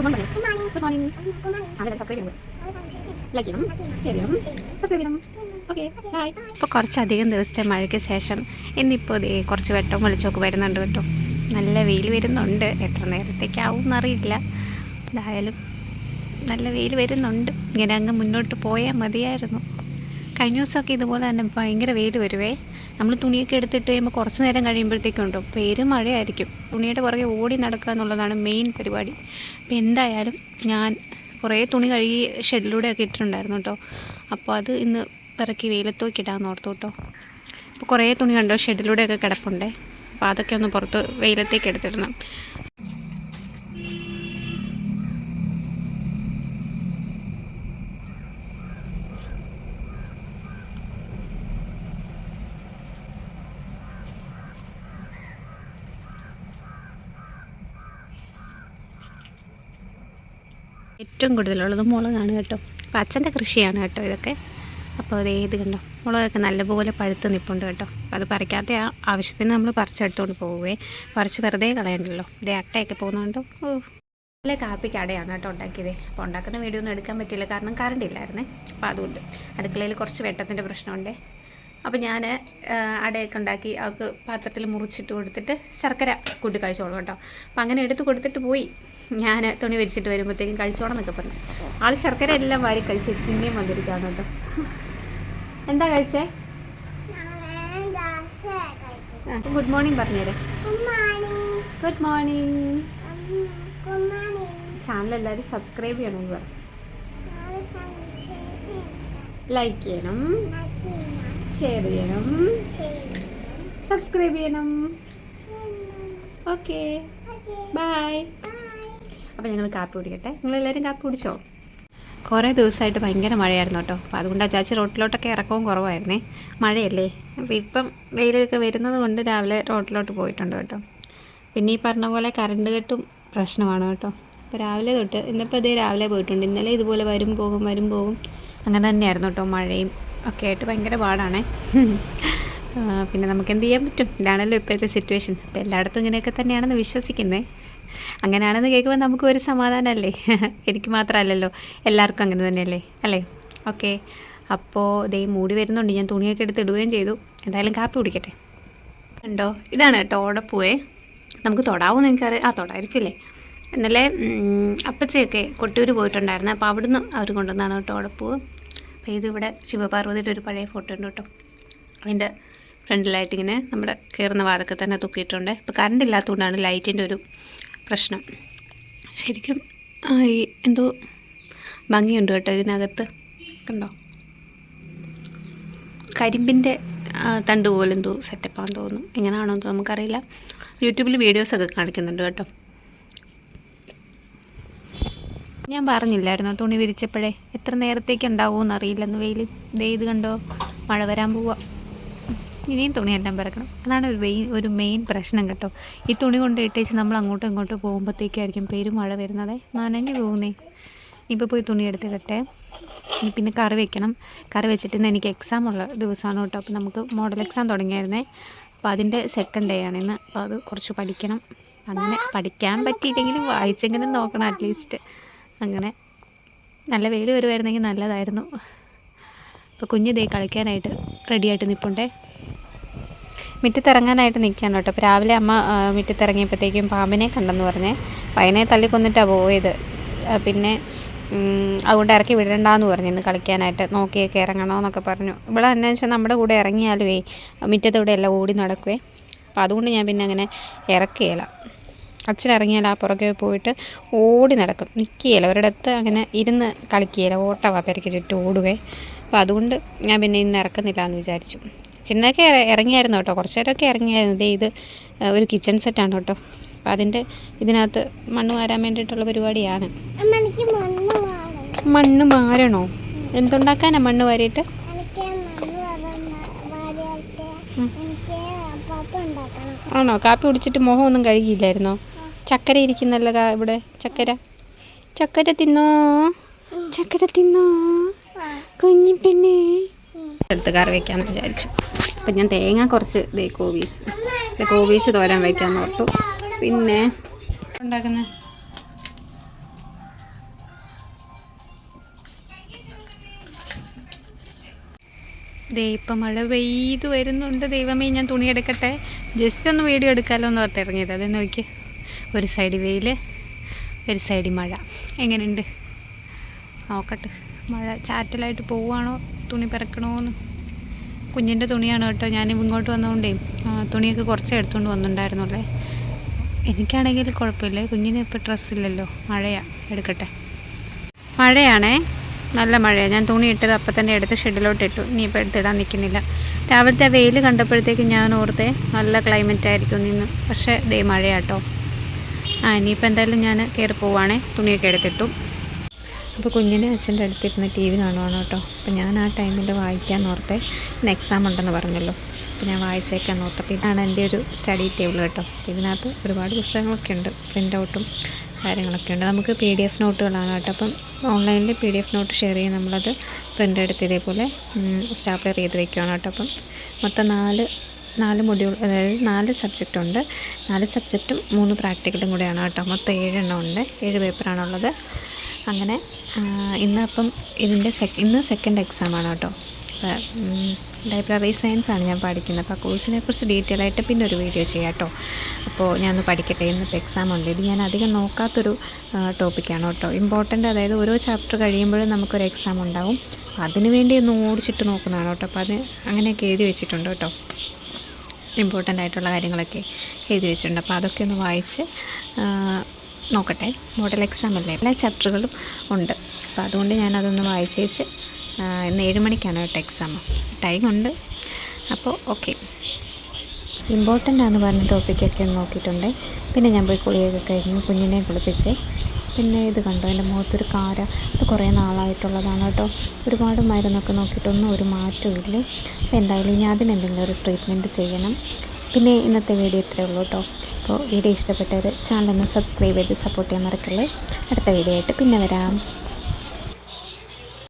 Good morning. Channel subscribe ചെയ്യണം, like ചെയ്യണം, share ചെയ്യണം, സബ്സ്ക്രൈബ് ചെയ്യണം. Okay by. ഇപ്പോൾ കുറച്ചധികം ദിവസത്തെ മഴയ്ക്ക് ശേഷം ഇന്നിപ്പോൾ ദേ കുറച്ച് വെട്ടവും വെളിച്ചമൊക്കെ വരുന്നുണ്ട് കേട്ടോ. നല്ല വെയിൽ വരുന്നുണ്ട്. എത്ര നേരത്തേക്കാവും എന്നറിയില്ല. എന്തായാലും നല്ല വെയിൽ വരുന്നുണ്ട്. ഇങ്ങനെ അങ്ങ് മുന്നോട്ട് പോയാൽ മതിയായിരുന്നു. കഴിഞ്ഞ ദിവസമൊക്കെ ഇതുപോലെ തന്നെ ഭയങ്കര വെയിൽ വരുവേ. നമ്മൾ തുണിയൊക്കെ എടുത്തിട്ട് കഴിയുമ്പോൾ കുറച്ച് നേരം കഴിയുമ്പോഴത്തേക്കുണ്ടോ പെരും മഴയായിരിക്കും. തുണിയുടെ പുറകെ ഓടി നടക്കുക എന്നുള്ളതാണ് മെയിൻ പരിപാടി. അപ്പോൾ എന്തായാലും ഞാൻ കുറേ തുണി കഴുകി ഷെഡിലൂടെയൊക്കെ ഇട്ടിട്ടുണ്ടായിരുന്നു കേട്ടോ. അപ്പോൾ അത് ഇന്ന് പിറക്കി വെയിലത്തോക്കി ഇടാമെന്ന് ഓർത്തു കേട്ടോ. അപ്പോൾ കുറേ തുണി കണ്ടോ ഷെഡിലൂടെയൊക്കെ കിടപ്പുണ്ടേ. അപ്പോൾ അതൊക്കെ ഒന്ന് പുറത്ത് വെയിലത്തേക്ക് എടുത്തിടണം. ഏറ്റവും കൂടുതലുള്ളത് മുളകാണ് കേട്ടോ. അപ്പോൾ അച്ഛൻ്റെ കൃഷിയാണ് കേട്ടോ ഇതൊക്കെ. അപ്പോൾ അതേ ഇത് കണ്ടോ, മുളകൊക്കെ നല്ലപോലെ പഴുത്ത് നിൽപ്പുണ്ട് കേട്ടോ. അപ്പോൾ അത് പറിക്കാത്ത ആവശ്യത്തിന് നമ്മൾ പറിച്ചെടുത്തുകൊണ്ട് പോവുകയെ, പറിച്ച് വെറുതെ കളയണ്ടല്ലോ. ഇതേ അട്ടയൊക്കെ പോകുന്നുണ്ടോ. നല്ല കാപ്പിക്ക് അടയാണ് കേട്ടോ ഉണ്ടാക്കിയത്. അപ്പോൾ ഉണ്ടാക്കുന്ന വീഡിയോ ഒന്നും എടുക്കാൻ പറ്റില്ല, കാരണം കറണ്ട് ഇല്ലായിരുന്നേ. അപ്പോൾ അതുകൊണ്ട് അടുക്കളയിൽ കുറച്ച് വെട്ടത്തിൻ്റെ പ്രശ്നമുണ്ട്. അപ്പോൾ ഞാൻ അടയൊക്കെ ഉണ്ടാക്കി അവൾക്ക് പാത്രത്തിൽ മുറിച്ചിട്ട് കൊടുത്തിട്ട് ശർക്കര കൂട്ടി കഴിച്ചോളൂ കേട്ടോ. അപ്പോൾ അങ്ങനെ എടുത്ത് കൊടുത്തിട്ട് പോയി. ഞാൻ തുണി വിരിച്ചിട്ട് വരുമ്പോഴത്തേക്കും കഴിച്ചോണം എന്നൊക്കെ പറഞ്ഞു. ആൾ ശർക്കര എല്ലാം വാരി കഴിച്ച് വെച്ച് പിന്നെയും വന്നിരിക്കുകയാണ് കേട്ടോ. എന്താ കഴിച്ചേ? ഗുഡ് മോർണിംഗ് പറഞ്ഞേരെ. Good morning. ചാനൽ എല്ലാവരും സബ്സ്ക്രൈബ് ചെയ്യണമെന്ന് പറഞ്ഞു. ലൈക്ക് ചെയ്യണം, ഷെയർ ചെയ്യണം, സബ്സ്ക്രൈബ് ചെയ്യണം. Okay bye. അപ്പോൾ ഞങ്ങൾ കാപ്പി കുടിക്കട്ടെ. നിങ്ങളെല്ലാവരും കാപ്പി കുടിച്ചോ? കുറേ ദിവസമായിട്ട് ഭയങ്കര മഴയായിരുന്നു കേട്ടോ. അപ്പോൾ അതുകൊണ്ട് അച്ചാച്ചി റോട്ടിലോട്ടൊക്കെ ഇറക്കവും കുറവായിരുന്നേ. മഴയല്ലേ. അപ്പോൾ ഇപ്പം വെയിലൊക്കെ വരുന്നത് കൊണ്ട് രാവിലെ റോട്ടിലോട്ട് പോയിട്ടുണ്ട് കേട്ടോ. പിന്നെ ഈ പറഞ്ഞ പോലെ കറണ്ട് കെട്ടും പ്രശ്നമാണ് കേട്ടോ. അപ്പോൾ രാവിലെ തൊട്ട് ഇന്നിപ്പോൾ ഇതേ രാവിലെ പോയിട്ടുണ്ട്. ഇന്നലെ ഇതുപോലെ വരും പോകും അങ്ങനെ തന്നെയായിരുന്നു കേട്ടോ. മഴയും ഒക്കെ ആയിട്ട് ഭയങ്കര പാടാണേ. പിന്നെ നമുക്ക് എന്ത് ചെയ്യാൻ പറ്റും? ഇതാണല്ലോ ഇപ്പോഴത്തെ സിറ്റുവേഷൻ. അപ്പോൾ എല്ലായിടത്തും ഇങ്ങനെയൊക്കെ തന്നെയാണെന്ന് വിശ്വസിക്കുന്നത്. അങ്ങനെയാണെന്ന് കേൾക്കുമ്പോൾ നമുക്ക് ഒരു സമാധാനമല്ലേ. എനിക്ക് മാത്രമല്ലല്ലോ, എല്ലാവർക്കും അങ്ങനെ തന്നെയല്ലേ അല്ലേ. ഓക്കെ, അപ്പോൾ ഇതേ മൂടി വരുന്നുണ്ട്. ഞാൻ തുണിയൊക്കെ എടുത്ത് ഇടുകയും ചെയ്തു. എന്തായാലും കാപ്പി കുടിക്കട്ടെ. ഉണ്ടോ, ഇതാണ് കേട്ടോ ഓടപ്പൂവേ. നമുക്ക് തൊടാവൂന്ന് എനിക്കറിയാം. തൊടായിരിക്കില്ലേ. ഇന്നലെ അപ്പച്ചയൊക്കെ കൊട്ടിയൂർ പോയിട്ടുണ്ടായിരുന്നു. അപ്പോൾ അവിടുന്ന് അവർ കൊണ്ടുവന്നാണ് കേട്ടോ ഓടപ്പൂവ്. അപ്പോൾ ഇതിവിടെ ശിവപാർവതിയുടെ ഒരു പഴയ ഫോട്ടോ ഉണ്ട് കേട്ടോ. അതിൻ്റെ ഫ്രണ്ടിലായിട്ടിങ്ങനെ നമ്മുടെ കയറുന്ന വാതൊക്കെ തന്നെ തൂക്കിയിട്ടുണ്ട്. ഇപ്പോൾ കറണ്ട് ഇല്ലാത്തതുകൊണ്ടാണ് ലൈറ്റിൻ്റെ ഒരു പ്രശ്നം. ശരിക്കും ഈ എന്തോ ഭംഗിയുണ്ട് കേട്ടോ ഇതിനകത്ത്. കണ്ടോ, കരിമ്പിൻ്റെ തണ്ട് പോലെ എന്തോ സെറ്റപ്പാണെന്ന് തോന്നുന്നു. എങ്ങനെയാണോ എന്ന് നമുക്കറിയില്ല. യൂട്യൂബിൽ വീഡിയോസൊക്കെ കാണിക്കുന്നുണ്ട് കേട്ടോ. ഞാൻ പറഞ്ഞില്ലായിരുന്നോ തുണി വിരിച്ചപ്പോഴേ എത്ര നേരത്തേക്ക് ഉണ്ടാവുമെന്ന് അറിയില്ലെന്ന് വെയിൽ. ഇത് കണ്ടോ, മഴ വരാൻ പോവുക. ഇനിയും തുണിയെല്ലാം പിറക്കണം. അതാണ് ഒരു മെയിൻ പ്രശ്നം കേട്ടോ. ഈ തുണി കൊണ്ട് ഇട്ടേച്ച് നമ്മൾ അങ്ങോട്ടും ഇങ്ങോട്ടും പോകുമ്പോഴത്തേക്കായിരിക്കും മഴ വരുന്നത്. നനഞ്ഞു പോകുന്നേ. ഇപ്പോൾ പോയി തുണി എടുത്തിടട്ടെ. ഇനി പിന്നെ കറി വെക്കണം. കറി വെച്ചിട്ട് ഇന്ന് എനിക്ക് എക്സാം ഉള്ള ദിവസമാണ് കേട്ടോ. അപ്പോൾ നമുക്ക് മോഡൽ എക്സാം തുടങ്ങിയായിരുന്നേ. അപ്പോൾ അതിൻ്റെ സെക്കൻഡ് ഡേ ആണ് ഇന്ന്. അപ്പോൾ അത് കുറച്ച് പഠിക്കണം. അങ്ങനെ പഠിക്കാൻ പറ്റിയില്ലെങ്കിലും വായിച്ചെങ്കിലും നോക്കണം അറ്റ്ലീസ്റ്റ്. അങ്ങനെ നല്ല വെയിൽ വരുമായിരുന്നെങ്കിൽ നല്ലതായിരുന്നു. അപ്പോൾ കുഞ്ഞ് ദേ കളിക്കാനായിട്ട് റെഡിയായിട്ട് നിൽപ്പുണ്ടേ. മുറ്റത്തിറങ്ങാനായിട്ട് നിൽക്കാൻ കേട്ടോ. അപ്പോൾ രാവിലെ അമ്മ മുറ്റത്തിറങ്ങിയപ്പോഴത്തേക്കും പാമ്പിനെ കണ്ടെന്ന് പറഞ്ഞേ. അപ്പോൾ അതിനെ തല്ലിക്കൊന്നിട്ടാണ് പോയത്. പിന്നെ അതുകൊണ്ട് ഇറക്കി വിടണ്ടെന്ന് പറഞ്ഞു ഇന്ന് കളിക്കാനായിട്ട്. നോക്കിയൊക്കെ ഇറങ്ങണമെന്നൊക്കെ പറഞ്ഞു. ഇവിടെ എന്നാ വെച്ചാൽ നമ്മുടെ കൂടെ ഇറങ്ങിയാലുവേ മുറ്റത്തൂടെ എല്ലാം ഓടി നടക്കുവേ. അപ്പോൾ അതുകൊണ്ട് ഞാൻ പിന്നെ അങ്ങനെ ഇറക്കുകയില്ല. അച്ഛൻ ഇറങ്ങിയാൽ ആ പുറകെ പോയിട്ട് ഓടി നടക്കും, നിൽക്കുകയില്ല ഒരിടത്ത്. അങ്ങനെ ഇരുന്ന് കളിക്കുകയില്ല, ഓട്ടവാ പെരയ്ക്ക് ചുറ്റും ഓടുവേ. അപ്പോൾ അതുകൊണ്ട് ഞാൻ പിന്നെ ഇന്ന് ഇറക്കുന്നില്ല എന്ന് വിചാരിച്ചു. ചിന്നൊക്കെ ഇറങ്ങിയായിരുന്നു കേട്ടോ, കുറച്ച് നേരമൊക്കെ ഇറങ്ങിയായിരുന്നു. ഇത് ഒരു കിച്ചൺ സെറ്റാണ് കേട്ടോ. അപ്പോൾ അതിൻ്റെ ഇതിനകത്ത് മണ്ണ് വാരാൻ വേണ്ടിയിട്ടുള്ള പരിപാടിയാണ്. മണ്ണ് വാരണോ? എന്തുണ്ടാക്കാനാണ് മണ്ണ് വാരിയിട്ട്? ആണോ? കാപ്പി കുടിച്ചിട്ട് മുഖമൊന്നും കഴുകിയില്ലായിരുന്നോ? ചക്കര ഇരിക്കുന്നല്ലോ ഇവിടെ. ചക്കര തിന്നോ, കുഞ്ഞി പെണ്ണേ. എടുത്ത് കറി വയ്ക്കാമെന്ന് വിചാരിച്ചു. അപ്പം ഞാൻ തേങ്ങ കുറച്ച് കോവീസ് തോരൻ വയ്ക്കാമെന്ന് ഓർത്തു. പിന്നെ ഉണ്ടാക്കുന്നത് ദേ ഇപ്പം മഴ പെയ്തു വരുന്നുണ്ട്. ദൈവമേ, ഞാൻ തുണി എടുക്കട്ടെ. ജസ്റ്റ് ഒന്ന് വീഡിയോ എടുക്കാമല്ലോ എന്ന് ഓർത്ത് ഇറങ്ങിയത്. അത് നോക്കി, ഒരു സൈഡ് വെയിൽ, ഒരു സൈഡിൽ മഴ. എങ്ങനെയുണ്ട് നോക്കട്ടെ. മഴ ചാറ്റലായിട്ട് പോവുകയാണോ തുണി പെറുക്കണമെന്ന്. കുഞ്ഞിൻ്റെ തുണിയാണ് കേട്ടോ. ഞാൻ ഇങ്ങോട്ട് വന്നതുകൊണ്ടേ തുണിയൊക്കെ കുറച്ച് എടുത്തുകൊണ്ട് വന്നിട്ടുണ്ടായിരുന്നുള്ളേ. എനിക്കാണെങ്കിൽ കുഴപ്പമില്ല, കുഞ്ഞിന് ഇപ്പോൾ ഡ്രസ്സില്ലല്ലോ. മഴയാണ്, എടുക്കട്ടെ. മഴയാണേ, നല്ല മഴയാണ്. ഞാൻ തുണി ഇട്ടത് അപ്പം തന്നെ എടുത്ത് ഷെഡിലോട്ട് ഇട്ടു. ഇനിയിപ്പോൾ എടുത്തിടാൻ നിൽക്കുന്നില്ല. രാവിലത്തെ വെയിൽ കണ്ടപ്പോഴത്തേക്ക് ഞാൻ ഓർത്തേ നല്ല ക്ലൈമറ്റ് ആയിരിക്കും നിന്ന്. പക്ഷേ ദേ മഴയാട്ടോ. ഇനിയിപ്പോൾ എന്തായാലും ഞാൻ കയറി പോവുകയാണേ. തുണിയൊക്കെ എടുത്തിട്ടു. അപ്പോൾ കുഞ്ഞിനെ അച്ഛൻ്റെ അടുത്തിരുന്ന് TV കാണുവാണ് കേട്ടോ. അപ്പോൾ ഞാൻ ആ ടൈമിൽ വായിക്കാൻ ഓർത്തേ. ഇന്ന് എക്സാം ഉണ്ടെന്ന് പറഞ്ഞല്ലോ. അപ്പോൾ ഞാൻ വായിച്ചേക്കാൻ ഓർത്തപ്പോൾ ഇതാണ് എൻ്റെ ഒരു സ്റ്റഡി ടേബിൾ കേട്ടോ. അപ്പോൾ ഇതിനകത്ത് ഒരുപാട് പുസ്തകങ്ങളൊക്കെ ഉണ്ട്, പ്രിൻ്റ് ഔട്ടും കാര്യങ്ങളൊക്കെ ഉണ്ട്. നമുക്ക് PDF നോട്ടുകളാണ് കേട്ടോ. അപ്പം ഓൺലൈനിൽ PDF നോട്ട് ഷെയർ ചെയ്യും. നമ്മളത് പ്രിൻ്റ് എടുത്ത് ഇതേപോലെ സ്റ്റാപ്ലർ ചെയ്ത് വെക്കുകയാണ് കേട്ടോ. അപ്പം മൊത്തം നാല് മൊഡ്യൂൾ, അതായത് 4 സബ്ജക്റ്റ് ഉണ്ട്. 4 സബ്ജക്റ്റും 3 പ്രാക്ടിക്കലും കൂടെയാണ് കേട്ടോ. മൊത്തം 7 എണ്ണം ഉണ്ട്. 7 പേപ്പറാണുള്ളത്. അങ്ങനെ ഇന്നപ്പം ഇന്ന് സെക്കൻഡ് എക്സാമാണ് കേട്ടോ. ലൈബ്രറി സയൻസാണ് ഞാൻ പഠിക്കുന്നത്. അപ്പോൾ ആ കോഴ്സിനെ കുറിച്ച് ഡീറ്റെയിൽ ആയിട്ട് പിന്നെ ഒരു വീഡിയോ ചെയ്യാം കേട്ടോ. അപ്പോൾ ഞാനൊന്ന് പഠിക്കട്ടെ. ഇന്നിപ്പോൾ എക്സാം ഉണ്ട്. ഇത് ഞാൻ അധികം നോക്കാത്തൊരു ടോപ്പിക്കാണ് കേട്ടോ. ഇമ്പോർട്ടൻ്റ്, അതായത് ഓരോ ചാപ്റ്റർ കഴിയുമ്പോഴും നമുക്കൊരു എക്സാം ഉണ്ടാവും. അതിന് വേണ്ടി ഒന്ന് ഓടിച്ചിട്ട് നോക്കുന്നതാണ് കേട്ടോ. അപ്പോൾ അത് അങ്ങനെയൊക്കെ എഴുതി വെച്ചിട്ടുണ്ട് കേട്ടോ. ഇമ്പോർട്ടൻ്റ് ആയിട്ടുള്ള കാര്യങ്ങളൊക്കെ എഴുതി വെച്ചിട്ടുണ്ട്. അപ്പോൾ അതൊക്കെ ഒന്ന് വായിച്ച് നോക്കട്ടെ. മോഡൽ എക്സാം അല്ലേ, എല്ലാ ചാപ്റ്ററുകളും ഉണ്ട്. അപ്പോൾ അതുകൊണ്ട് ഞാനതൊന്ന് വായിച്ച് വെച്ച് ഇന്ന് 7 മണിക്കാണ് കേട്ടോ എക്സാം. ടൈമുണ്ട്. അപ്പോൾ ഓക്കെ. ഇമ്പോർട്ടൻ്റ് ആണെന്ന് പറഞ്ഞ ടോപ്പിക്കൊക്കെ ഒന്ന് നോക്കിയിട്ടുണ്ട്. പിന്നെ ഞാൻ പോയി കുളിയൊക്കെ കഴിഞ്ഞ് കുഞ്ഞിനെ കുളിപ്പിച്ച്. പിന്നെ ഇത് കണ്ടോ, എൻ്റെ മുഖത്തൊരു കാര. ഇത് കുറേ നാളായിട്ടുള്ളതാണ് കേട്ടോ. ഒരുപാട് മരുന്നൊക്കെ നോക്കിയിട്ടൊന്നും ഒരു മാറ്റവും ഇല്ല. അപ്പോൾ എന്തായാലും ഇനി അതിനെന്തെങ്കിലും ഒരു ട്രീറ്റ്മെൻറ്റ് ചെയ്യണം. പിന്നെ ഇന്നത്തെ വീഡിയോ ഇത്രയേ ഉള്ളൂ കേട്ടോ. അപ്പോൾ വീഡിയോ ഇഷ്ടപ്പെട്ടവർ ചാനലൊന്ന് സബ്സ്ക്രൈബ് ചെയ്ത് സപ്പോർട്ട് ചെയ്യാൻ മറക്കല്ലേ. അടുത്ത വീഡിയോ ആയിട്ട് പിന്നെ വരാം.